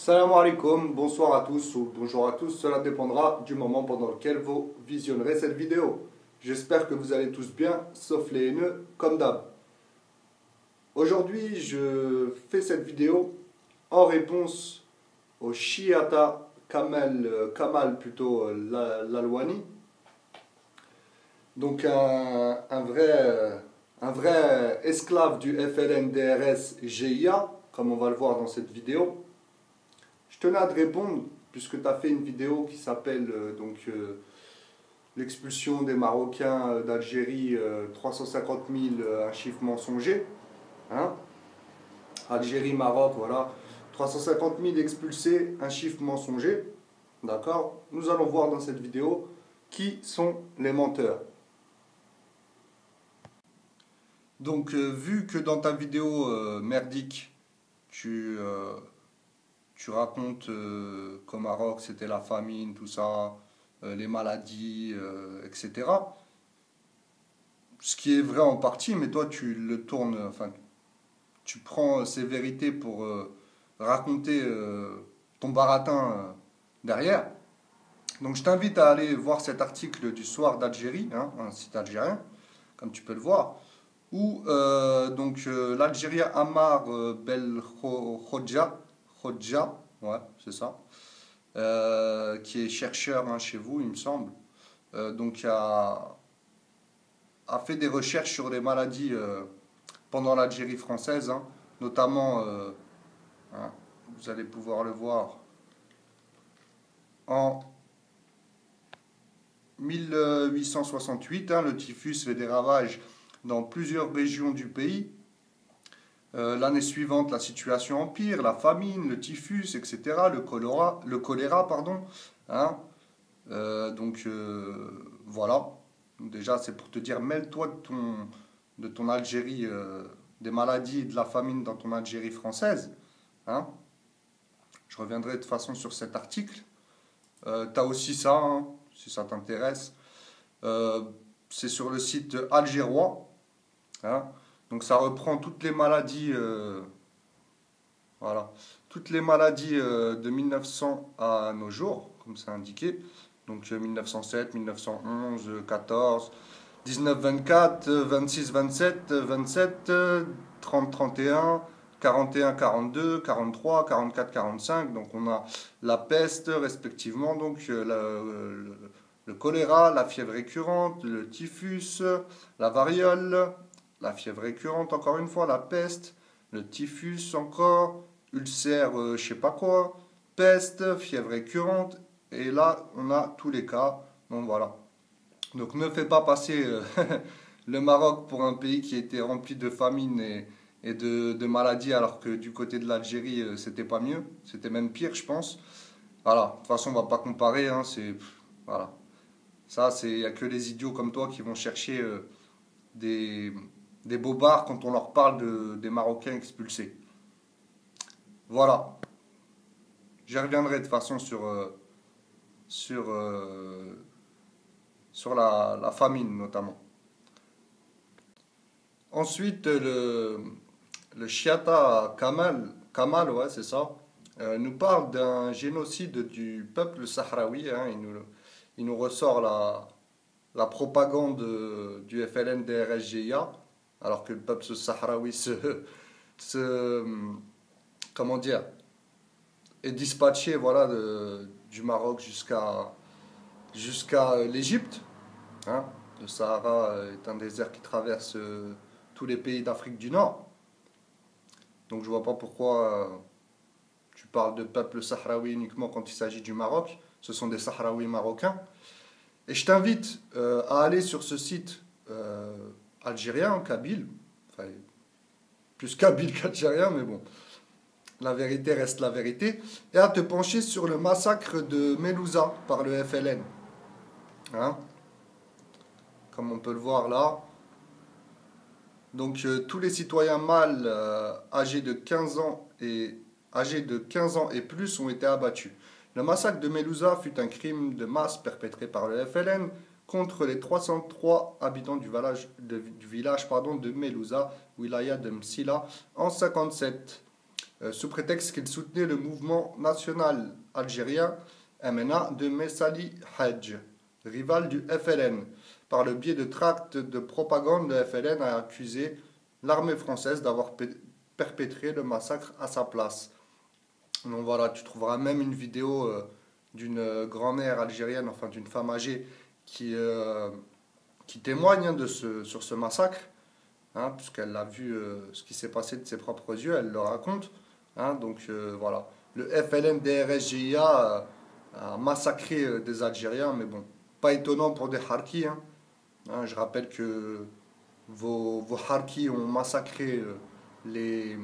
Salam alaikum, bonsoir à tous ou bonjour à tous, cela dépendra du moment pendant lequel vous visionnerez cette vidéo. J'espère que vous allez tous bien, sauf les haineux, comme d'hab. Aujourd'hui, je fais cette vidéo en réponse au Shiata Kamal plutôt Lalwani. Donc un vrai esclave du FLN-DRS GIA, comme on va le voir dans cette vidéo. Je tenais à te répondre, puisque tu as fait une vidéo qui s'appelle l'expulsion des Marocains d'Algérie, 350 000, un chiffre mensonger. Hein? Algérie, Maroc, voilà. 350 000 expulsés, un chiffre mensonger. D'accord? Nous allons voir dans cette vidéo qui sont les menteurs. Donc, vu que dans ta vidéo merdique, tu racontes qu'au Maroc c'était la famine, tout ça, les maladies, etc. Ce qui est vrai en partie, mais toi tu le tournes, enfin, tu prends ces vérités pour raconter ton baratin derrière. Donc je t'invite à aller voir cet article du Soir d'Algérie, hein, un site algérien, comme tu peux le voir, où l'Algérien Ammar Belkhodja, ouais, c'est ça, qui est chercheur hein, chez vous, il me semble, a fait des recherches sur les maladies pendant l'Algérie française, hein, notamment, hein, vous allez pouvoir le voir, en 1868, hein, le typhus fait des ravages dans plusieurs régions du pays. L'année suivante, la situation empire, la famine, le typhus, etc., le choléra, pardon. Hein. Voilà. Déjà, c'est pour te dire, mêle-toi de ton Algérie, des maladies et de la famine dans ton Algérie française. Hein. Je reviendrai de toute façon sur cet article. Tu as aussi ça, hein, si ça t'intéresse. C'est sur le site algérois. Hein. Donc ça reprend toutes les maladies, voilà, toutes les maladies de 1900 à nos jours, comme c'est indiqué. Donc 1907, 1911, 14, 19, 24, 26, 27, 27, 30, 31, 41, 42, 43, 44, 45. Donc on a la peste respectivement, donc le choléra, la fièvre récurrente, le typhus, la variole, la fièvre récurrente encore une fois, la peste, le typhus encore, ulcère je sais pas quoi, peste, fièvre récurrente, et là on a tous les cas, donc voilà. Donc ne fais pas passer le Maroc pour un pays qui était rempli de famine et de maladies, alors que du côté de l'Algérie c'était pas mieux, c'était même pire je pense. Voilà, de toute façon on va pas comparer, hein, voilà. Ça, il n'y a que les idiots comme toi qui vont chercher des bobards quand on leur parle des Marocains expulsés. Voilà. J'y reviendrai de toute façon sur, sur la famine notamment. Ensuite, le Shiata Kamal ouais, c'est ça, nous parle d'un génocide du peuple sahraoui. Hein, il nous ressort la propagande du FLN-DRS-GIA, alors que le peuple sahraoui comment dire, est dispatché voilà, du Maroc jusqu'à l'Égypte. Hein. Le Sahara est un désert qui traverse tous les pays d'Afrique du Nord. Donc je vois pas pourquoi tu parles de peuple sahraoui uniquement quand il s'agit du Maroc. Ce sont des Sahraouis marocains. Et je t'invite à aller sur ce site algérien, kabyle, enfin, plus kabyle qu'algérien, mais bon, la vérité reste la vérité, et à te pencher sur le massacre de Melouza par le FLN. Hein, comme on peut le voir là. Donc tous les citoyens mâles âgés de 15 ans et plus ont été abattus. Le massacre de Melouza fut un crime de masse perpétré par le FLN contre les 303 habitants du village de Melouza, wilaya de Msila, en 1957. sous prétexte qu'il soutenait le mouvement national algérien MNA de Messali Hadj, rival du FLN. Par le biais de tracts de propagande, le FLN a accusé l'armée française d'avoir perpétré le massacre à sa place. Donc voilà, tu trouveras même une vidéo d'une grand-mère algérienne, enfin d'une femme âgée, qui témoigne sur ce massacre, hein, puisqu'elle a vu ce qui s'est passé de ses propres yeux, elle le raconte. Hein, donc voilà, le FLN-DRS-GIA a massacré des Algériens, mais bon, pas étonnant pour des Harkis. Hein. Hein, je rappelle que vos Harkis ont massacré les,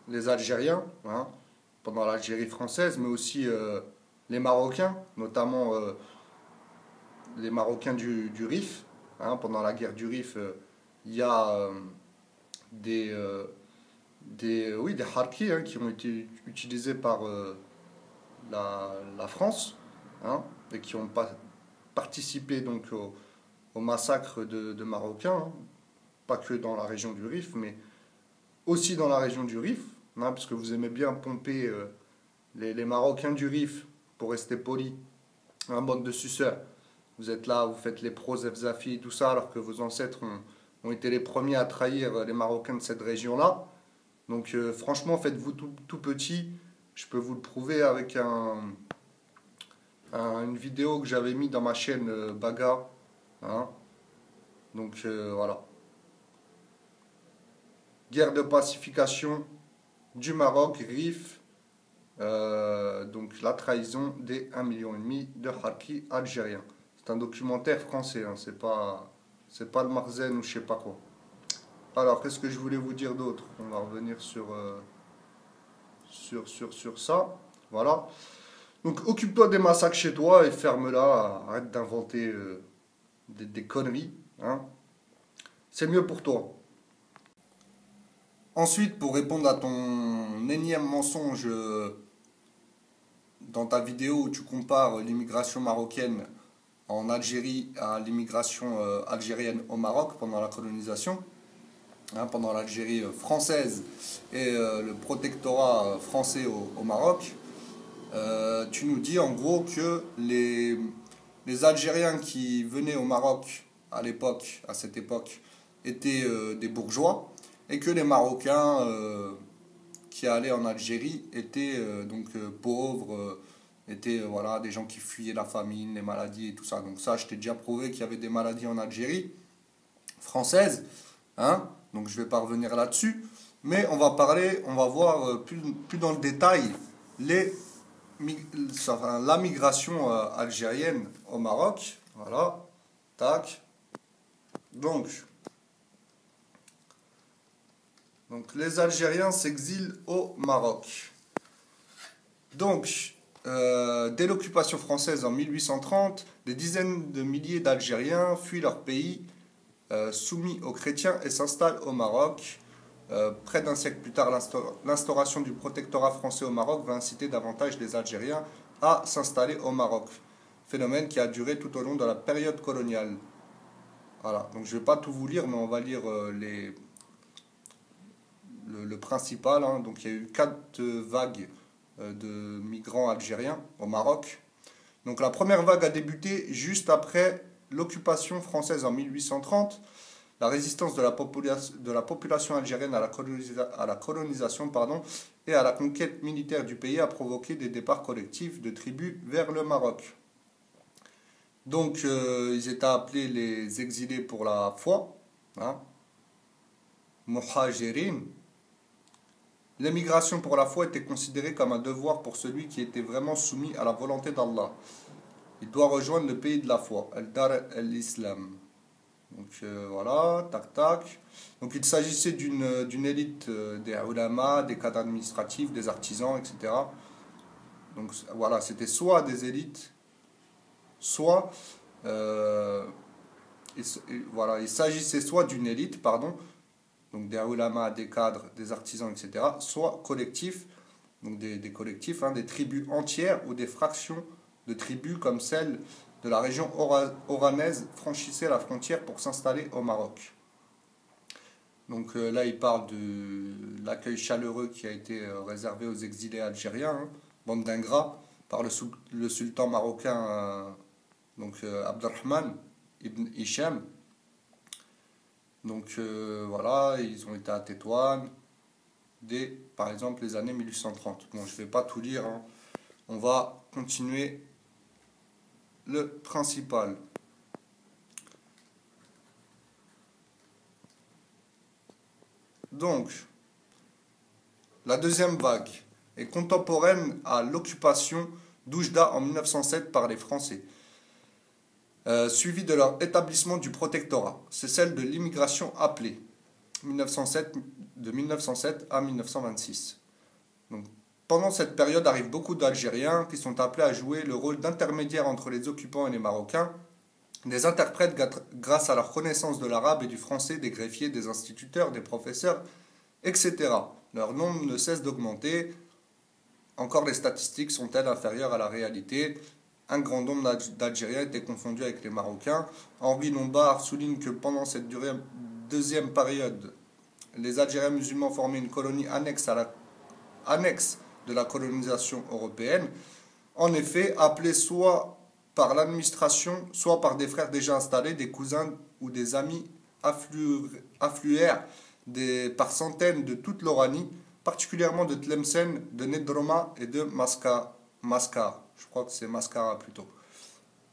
les Algériens, hein, pendant l'Algérie française, mais aussi les Marocains, notamment les Marocains du Rif. Hein, pendant la guerre du Rif, il y a des, oui, des harkis, hein, qui ont été utilisés par la France, hein, et qui ont participé donc au massacre de Marocains, hein, pas que dans la région du Rif, mais aussi dans la région du Rif, hein, parce que vous aimez bien pomper les Marocains du Rif, pour rester poli, un bande de suceurs. Vous êtes là, vous faites les pros, Zafi et tout ça, alors que vos ancêtres ont été les premiers à trahir les Marocains de cette région-là. Donc franchement, faites-vous tout petit. Je peux vous le prouver avec une vidéo que j'avais mis dans ma chaîne Baga. Hein. Donc voilà. Guerre de pacification du Maroc, Rif. Donc la trahison des 1,5 million de Harkis algériens. C'est un documentaire français, hein, c'est pas le Marzen ou je sais pas quoi. Alors, qu'est-ce que je voulais vous dire d'autre? On va revenir sur ça. Voilà. Donc, occupe-toi des massacres chez toi et ferme-la. Arrête d'inventer des conneries. Hein. C'est mieux pour toi. Ensuite, pour répondre à ton énième mensonge dans ta vidéo où tu compares l'immigration marocaine en Algérie à l'immigration algérienne au Maroc pendant la colonisation, hein, pendant l'Algérie française et le protectorat français au Maroc, tu nous dis en gros que les Algériens qui venaient au Maroc à cette époque, étaient des bourgeois, et que les Marocains qui allaient en Algérie étaient pauvres, étaient voilà, des gens qui fuyaient la famine, les maladies et tout ça. Donc ça, je t'ai déjà prouvé qu'il y avait des maladies en Algérie française, hein, donc je ne vais pas revenir là-dessus, mais on va voir plus dans le détail la migration algérienne au Maroc. Voilà, tac. Donc les Algériens s'exilent au Maroc. Donc, dès l'occupation française en 1830, des dizaines de milliers d'Algériens fuient leur pays, soumis aux chrétiens, et s'installent au Maroc. Près d'un siècle plus tard, l'instauration du protectorat français au Maroc va inciter davantage les Algériens à s'installer au Maroc. Phénomène qui a duré tout au long de la période coloniale. Voilà, donc je ne vais pas tout vous lire, mais on va lire le principal. Hein. Donc il y a eu 4 vagues de migrants algériens au Maroc. Donc la première vague a débuté juste après l'occupation française en 1830. La résistance de la population algérienne à la colonisation et à la conquête militaire du pays a provoqué des départs collectifs de tribus vers le Maroc. Donc ils étaient appelés les exilés pour la foi, hein, Muhajirin. L'émigration pour la foi était considérée comme un devoir pour celui qui était vraiment soumis à la volonté d'Allah. Il doit rejoindre le pays de la foi, Al-Dar al-Islam. Donc voilà, tac tac. Donc il s'agissait d'une élite des ulama, des cadres administratifs, des artisans, etc. Donc voilà, c'était soit des élites, soit voilà, il s'agissait soit d'une élite, pardon, donc des ulama, des cadres, des artisans, etc., soit collectifs, donc des collectifs, hein, des tribus entières ou des fractions de tribus comme celle de la région oranaise franchissaient la frontière pour s'installer au Maroc. Donc là, il parle de l'accueil chaleureux qui a été réservé aux exilés algériens, hein, bande d'ingrats, par le sultan marocain Abdelrahman ibn Hichem. Donc voilà, ils ont été à Tétouan dès, par exemple, les années 1830. Bon, je ne vais pas tout lire, hein. On va continuer le principal. Donc, la deuxième vague est contemporaine à l'occupation d'Oujda en 1907 par les Français, suivie de leur établissement du protectorat. C'est celle de l'immigration appelée, 1907, de 1907 à 1926. Donc, pendant cette période arrivent beaucoup d'Algériens qui sont appelés à jouer le rôle d'intermédiaire entre les occupants et les Marocains, des interprètes grâce à leur connaissance de l'arabe et du français, des greffiers, des instituteurs, des professeurs, etc. Leur nombre ne cesse d'augmenter. Encore les statistiques sont-elles inférieures à la réalité? Un grand nombre d'Algériens étaient confondus avec les Marocains. Henri Lombard souligne que pendant cette deuxième période, les Algériens musulmans formaient une colonie annexe de la colonisation européenne. En effet, appelés soit par l'administration, soit par des frères déjà installés, des cousins ou des amis affluèrent par centaines de toute l'Oranie, particulièrement de Tlemcen, de Nedroma et de Mascar. Je crois que c'est Mascara plutôt.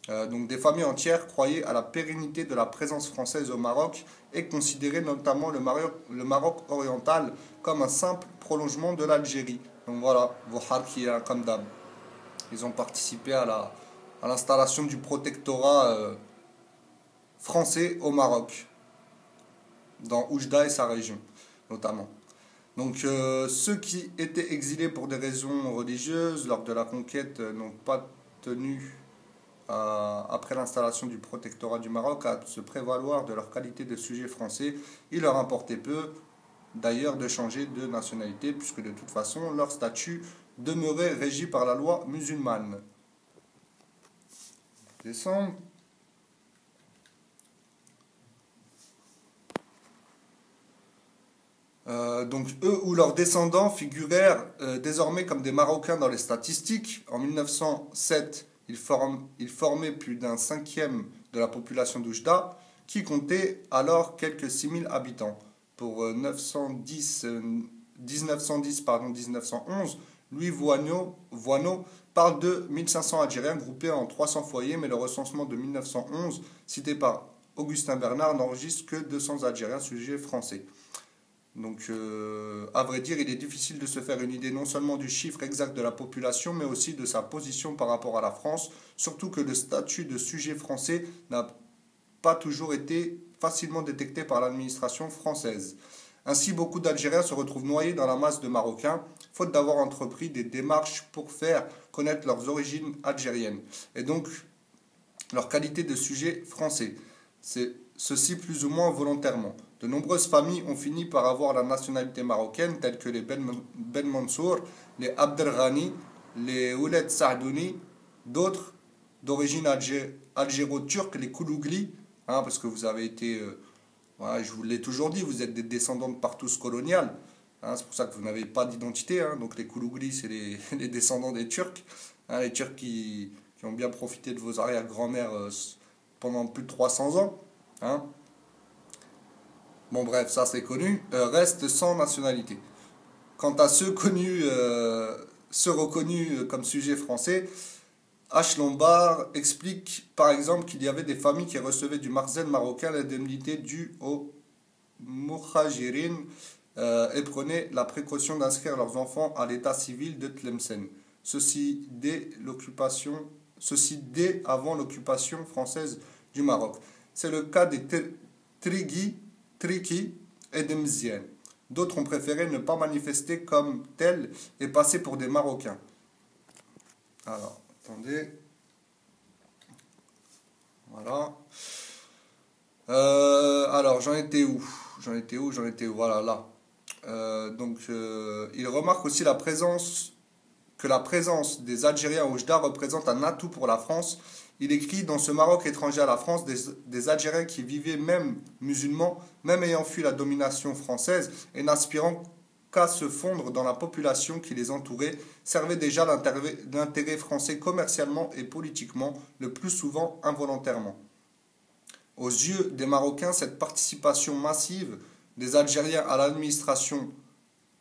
Donc des familles entières croyaient à la pérennité de la présence française au Maroc et considéraient notamment le Maroc oriental comme un simple prolongement de l'Algérie. Donc voilà, Bouhar qui est comme d'hab. Ils ont participé à l'installation du protectorat français au Maroc, dans Oujda et sa région notamment. Donc ceux qui étaient exilés pour des raisons religieuses lors de la conquête n'ont pas tenu, après l'installation du protectorat du Maroc, à se prévaloir de leur qualité de sujets français. Il leur importait peu d'ailleurs de changer de nationalité puisque de toute façon leur statut demeurait régi par la loi musulmane. Descendre. Donc eux ou leurs descendants figurèrent désormais comme des Marocains dans les statistiques. En 1907, ils formaient plus d'un cinquième de la population d'Oujda, qui comptait alors quelques 6000 habitants. Pour 1911, Louis Voineau parle de 1500 Algériens groupés en 300 foyers, mais le recensement de 1911, cité par Augustin Bernard, n'enregistre que 200 Algériens sujets français. Donc, à vrai dire, il est difficile de se faire une idée non seulement du chiffre exact de la population, mais aussi de sa position par rapport à la France, surtout que le statut de sujet français n'a pas toujours été facilement détecté par l'administration française. Ainsi, beaucoup d'Algériens se retrouvent noyés dans la masse de Marocains, faute d'avoir entrepris des démarches pour faire connaître leurs origines algériennes, et donc leur qualité de sujet français. Ceci plus ou moins volontairement. De nombreuses familles ont fini par avoir la nationalité marocaine, telles que les Ben Mansour, les Abdelghani, les Ouled Saadouni, d'autres d'origine algéro-turque, les Koulougli, hein, parce que vous avez été, voilà, je vous l'ai toujours dit, vous êtes des descendants de Partous coloniales, hein, c'est pour ça que vous n'avez pas d'identité, hein, donc les Koulougli, c'est les descendants des Turcs, hein, les Turcs qui ont bien profité de vos arrière-grand-mères pendant plus de 300 ans. Hein. Bon bref, ça c'est connu, restent sans nationalité. Quant à ceux reconnus comme sujets français, H. Lombard explique par exemple qu'il y avait des familles qui recevaient du marzen marocain l'indemnité due aux Moukhajirin et prenaient la précaution d'inscrire leurs enfants à l'état civil de Tlemcen. Ceci dès avant l'occupation française du Maroc. C'est le cas des Triki et des Mziennes. D'autres ont préféré ne pas manifester comme tels et passer pour des Marocains. Alors, attendez. Voilà. Alors, j'en étais où? Voilà, là. Il remarque aussi que la présence des Algériens au Oujda représente un atout pour la France. Il écrit: dans ce Maroc étranger à la France, des Algériens qui vivaient même musulmans, même ayant fui la domination française et n'aspirant qu'à se fondre dans la population qui les entourait, servaient déjà l'intérêt français commercialement et politiquement, le plus souvent involontairement. Aux yeux des Marocains, cette participation massive des Algériens à l'administration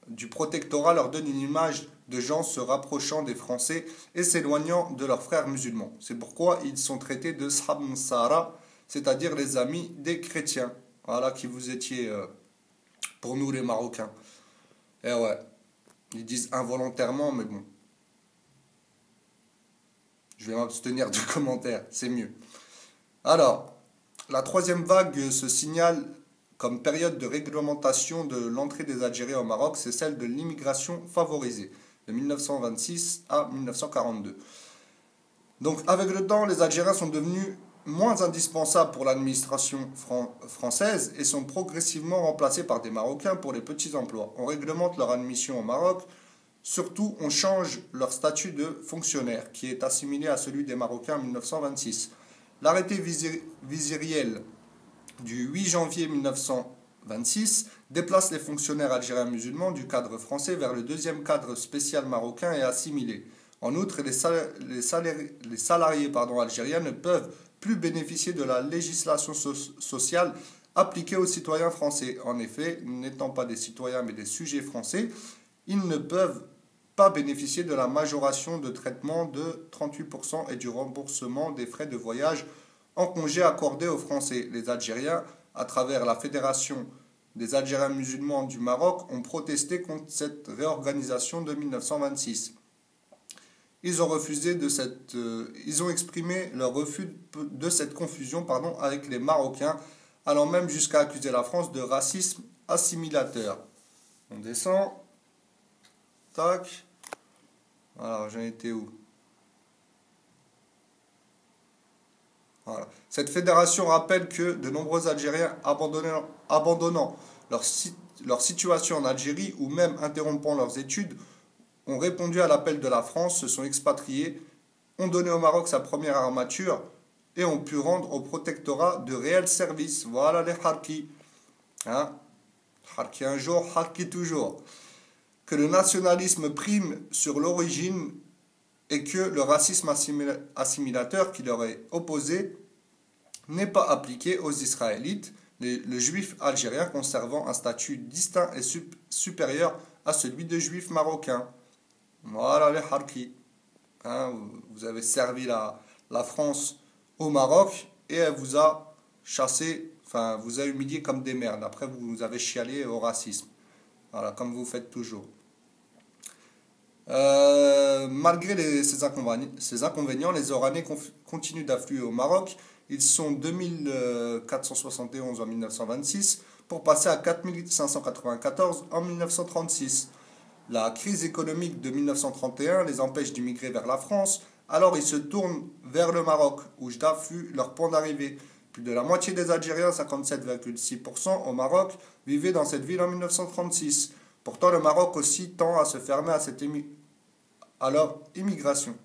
du protectorat leur donne une image de gens se rapprochant des Français et s'éloignant de leurs frères musulmans. C'est pourquoi ils sont traités de Shab Nsara, c'est-à-dire les amis des chrétiens. Voilà qui vous étiez pour nous les Marocains. Et ouais, ils disent involontairement, mais bon. Je vais m'abstenir de commentaires, c'est mieux. Alors, la troisième vague se signale comme période de réglementation de l'entrée des Algériens au Maroc, c'est celle de l'immigration favorisée, de 1926 à 1942. Donc avec le temps, les Algériens sont devenus moins indispensables pour l'administration française et sont progressivement remplacés par des Marocains pour les petits emplois. On réglemente leur admission au Maroc, surtout on change leur statut de fonctionnaire, qui est assimilé à celui des Marocains en 1926. L'arrêté viziriel du 8 janvier 1926 déplace les fonctionnaires algériens musulmans du cadre français vers le deuxième cadre spécial marocain et assimilé. En outre, les salariés algériens ne peuvent plus bénéficier de la législation sociale appliquée aux citoyens français. En effet, n'étant pas des citoyens mais des sujets français, ils ne peuvent pas bénéficier de la majoration de traitement de 38% et du remboursement des frais de voyage en congé accordés aux Français. Les Algériens, à travers la Fédération des Algériens musulmans du Maroc, ont protesté contre cette réorganisation de 1926. Ils ont exprimé leur refus de cette confusion avec les Marocains, allant même jusqu'à accuser la France de racisme assimilateur. On descend. Tac. Alors, j'en étais où? Voilà. Cette fédération rappelle que de nombreux Algériens abandonnant leur situation en Algérie ou même interrompant leurs études ont répondu à l'appel de la France, se sont expatriés, ont donné au Maroc sa première armature et ont pu rendre au protectorat de réels services. Voilà les harkis. Hein? Harki un jour, harki toujours. Que le nationalisme prime sur l'origine et que le racisme assimilateur qui leur est opposé n'est pas appliqué aux Israélites, le juif algérien conservant un statut distinct et supérieur à celui de juif marocain. Voilà les harkis. Hein, vous avez servi la France au Maroc et elle vous a chassé, enfin vous a humilié comme des merdes. Après vous avez chialé au racisme. Voilà, comme vous faites toujours. Malgré ces inconvénients, les Oranais continuent d'affluer au Maroc. Ils sont 2471 en 1926 pour passer à 4594 en 1936. La crise économique de 1931 les empêche d'immigrer vers la France, alors ils se tournent vers le Maroc, où Oujda fut leur point d'arrivée. Plus de la moitié des Algériens, 57,6% au Maroc, vivaient dans cette ville en 1936. Pourtant, le Maroc aussi tend à se fermer à leur émigration,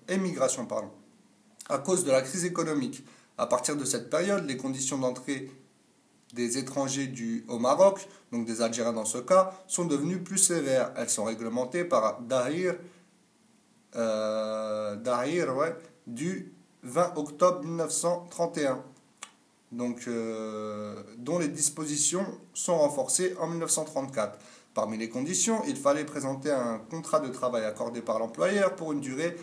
à cause de la crise économique. À partir de cette période, les conditions d'entrée des étrangers au Maroc, donc des Algériens dans ce cas, sont devenues plus sévères. Elles sont réglementées par Dahir du 20 octobre 1931, donc, dont les dispositions sont renforcées en 1934. Parmi les conditions, il fallait présenter un contrat de travail accordé par l'employeur pour une durée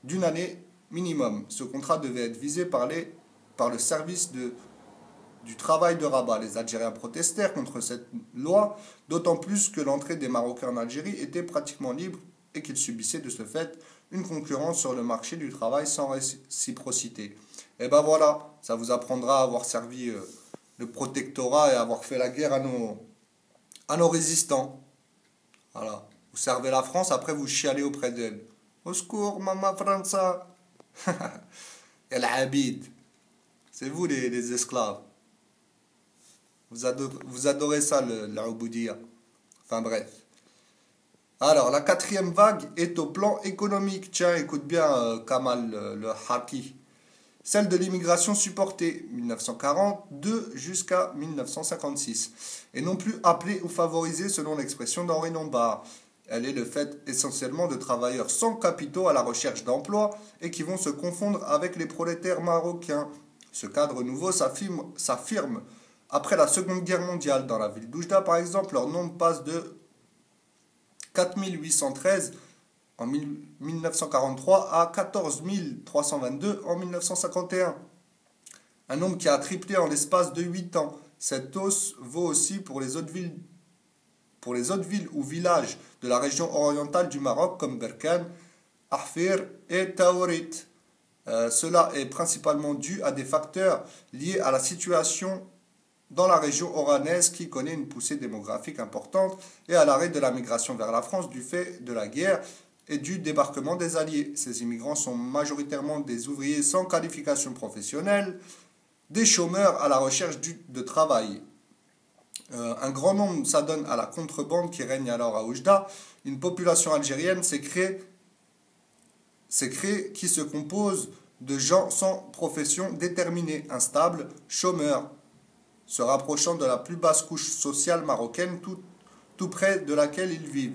d'une année minimum. Ce contrat devait être visé par le service du travail de Rabat. Les Algériens protestèrent contre cette loi, d'autant plus que l'entrée des Marocains en Algérie était pratiquement libre et qu'ils subissaient de ce fait une concurrence sur le marché du travail sans réciprocité. Et ben voilà, ça vous apprendra à avoir servi le protectorat et à avoir fait la guerre à nos résistants. Voilà. Vous servez la France, après vous chialez auprès d'elle. Au secours, Mama França. El Abid. C'est vous les esclaves. Vous adorez ça, l'Auboudia. Enfin bref. Alors, la quatrième vague est au plan économique. Tiens, écoute bien, Kamal, le haki. celle de l'immigration supportée, 1942 jusqu'à 1956, et non plus appelée ou favorisée selon l'expression d'Henri Lombard. Elle est le fait essentiellement de travailleurs sans capitaux à la recherche d'emploi et qui vont se confondre avec les prolétaires marocains. Ce cadre nouveau s'affirme après la Seconde Guerre mondiale. Dans la ville d'Oujda, par exemple, leur nombre passe de 4813 en 1943 à 14 322 en 1951. Un nombre qui a triplé en l'espace de 8 ans. Cette hausse vaut aussi pour les autres villes ou villages de la région orientale du Maroc comme Berkane, Ahfir et Taourit. Cela est principalement dû à des facteurs liés à la situation dans la région oranaise qui connaît une poussée démographique importante et à l'arrêt de la migration vers la France du fait de la guerre et du débarquement des Alliés. Ces immigrants sont majoritairement des ouvriers sans qualification professionnelle, des chômeurs à la recherche de travail. Un grand nombre s'adonne à la contrebande qui règne alors à Oujda. Une population algérienne s'est créée qui se compose de gens sans profession déterminée, instables, chômeurs, se rapprochant de la plus basse couche sociale marocaine, tout près de laquelle ils vivent.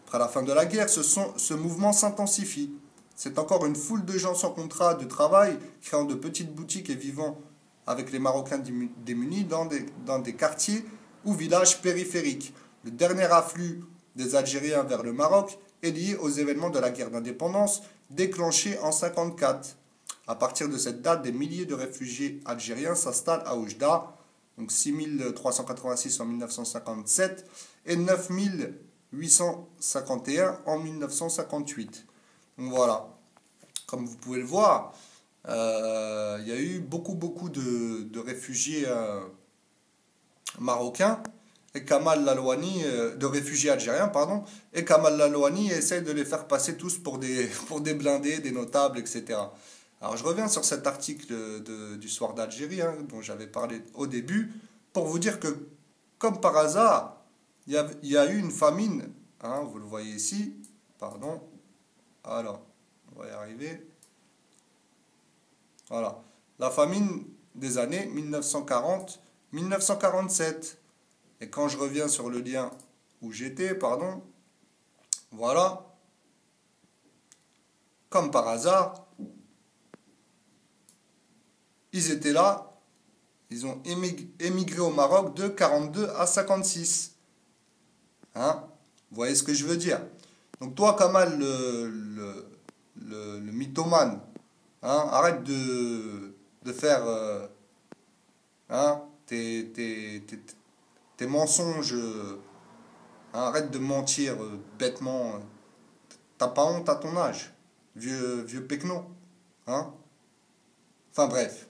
Après la fin de la guerre, ce mouvement s'intensifie. C'est encore une foule de gens sans contrat de travail, créant de petites boutiques et vivant avec les Marocains démunis dans des quartiers ou villages périphériques. Le dernier afflux des Algériens vers le Maroc est lié aux événements de la guerre d'indépendance déclenchée en 1954. À partir de cette date, des milliers de réfugiés algériens s'installent à Oujda, donc 6386 en 1957 et 9851 en 1958. Donc voilà, comme vous pouvez le voir, il y a eu beaucoup de réfugiés marocains et Kamal Lalwani, de réfugiés algériens, pardon, et Kamal Lalwani essaie de les faire passer tous pour pour des blindés, des notables, etc. Alors je reviens sur cet article du Soir d'Algérie, dont j'avais parlé au début, pour vous dire que, comme par hasard, il y a eu une famine, vous le voyez ici, pardon, alors, on va y arriver, voilà, la famine des années 1940-1947. Et quand je reviens sur le lien où j'étais, pardon, voilà, comme par hasard, ils étaient là, ils ont émigré au Maroc de 42 à 56. Vous voyez ce que je veux dire? Donc toi, Kamal, le mythomane, arrête de faire tes mensonges, arrête de mentir bêtement. T'as pas honte à ton âge, vieux pecno. Enfin bref.